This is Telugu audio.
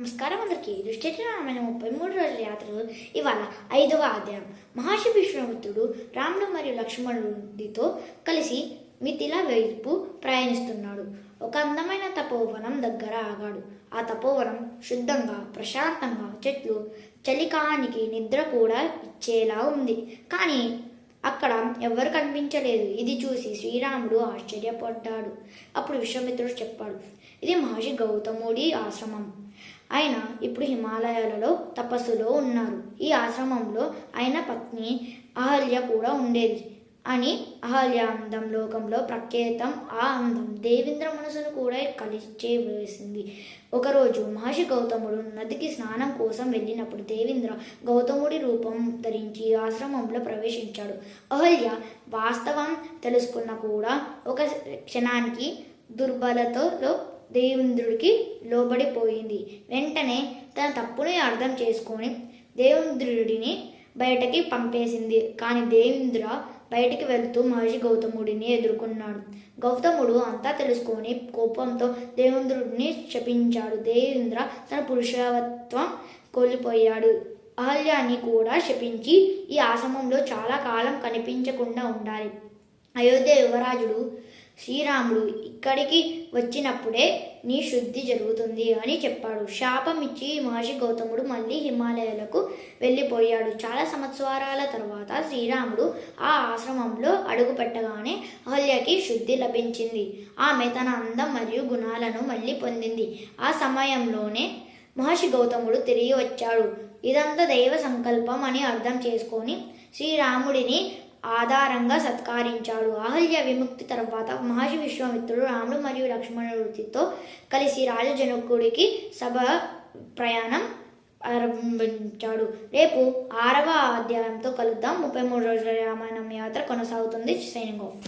నమస్కారం అందరికీ. యుధిష్ఠిరరామాయణ 33 రోజుల యాత్రలో ఇవాళ 5వ అధ్యాయం. మహర్షి విశ్వామిత్రుడు రాముడు మరియు లక్ష్మణుడితో కలిసి మిథిల వైపు ప్రయాణిస్తున్నాడు. ఒక అందమైన తపోవనం దగ్గర ఆగాడు. ఆ తపోవనం శుద్ధంగా, ప్రశాంతంగా, చెట్లు, చలికానికి నిద్ర కూడా ఇచ్చేలా ఉంది. కానీ అక్కడ ఎవ్వరు కనిపించలేదు. ఇది చూసి శ్రీరాముడు ఆశ్చర్యపడ్డాడు. అప్పుడు విశ్వామిత్రుడు చెప్పాడు, ఇది మహర్షి గౌతముడి ఆశ్రమం. ఆయన ఇప్పుడు హిమాలయాలలో తపస్సులో ఉన్నారు. ఈ ఆశ్రమంలో ఆయన పత్ని అహల్య కూడా ఉండేది అని. అహల్య అందం లోకంలో ప్రఖ్యాతం. ఆ అందం దేవేంద్ర మనసును కూడా కలిచే వేసింది. ఒకరోజు మహర్షి గౌతముడు నదికి స్నానం కోసం వెళ్ళినప్పుడు దేవేంద్ర గౌతముడి రూపం ధరించి ఆశ్రమంలో ప్రవేశించాడు. అహల్య వాస్తవం తెలుసుకున్న కూడా ఒక క్షణానికి దుర్బలతలో దేవేంద్రుడికి లోబడిపోయింది. వెంటనే తన తప్పుని అర్థం చేసుకొని దేవేంద్రుడిని బయటకి పంపేసింది. కానీ దేవేంద్ర బయటికి వెళ్తూ మహర్షి గౌతముడిని ఎదుర్కొన్నాడు. గౌతముడు అంతా తెలుసుకొని కోపంతో దేవేంద్రుడిని శపించాడు. దేవేంద్ర తన పురుషత్వం కోల్పోయాడు. అహల్యాన్ని కూడా శపించి ఈ ఆశ్రమంలో చాలా కాలం కనిపించకుండా ఉండాలి. అయోధ్య యువరాజుడు శ్రీరాముడు ఇక్కడికి వచ్చినప్పుడే నీ శుద్ధి జరుగుతుంది అని చెప్పాడు. శాపం ఇచ్చి మహర్షి గౌతముడు మళ్ళీ హిమాలయాలకు వెళ్ళిపోయాడు. చాలా సంవత్సరాల తర్వాత శ్రీరాముడు ఆ ఆశ్రమంలో అడుగు పెట్టగానే అహల్యకి శుద్ధి లభించింది. ఆమె తన అందం మరియు గుణాలను మళ్ళీ పొందింది. ఆ సమయంలోనే మహర్షి గౌతముడు తిరిగి వచ్చాడు. ఇదంతా దైవ సంకల్పం అని అర్థం చేసుకొని శ్రీరాముడిని ఆధారంగా సత్కరించాడు. అహల్య విముక్తి తర్వాత మహర్షి విశ్వామిత్రుడు రాముడు మరియు లక్ష్మణుడితో కలిసి రాజజనకుడికి సభ ప్రయాణం ఆరంభించాడు. రేపు 6వ అధ్యాయంతో కలుద్దాం. 33 రోజుల రామాయణం యాత్ర కొనసాగుతుంది. Signing off.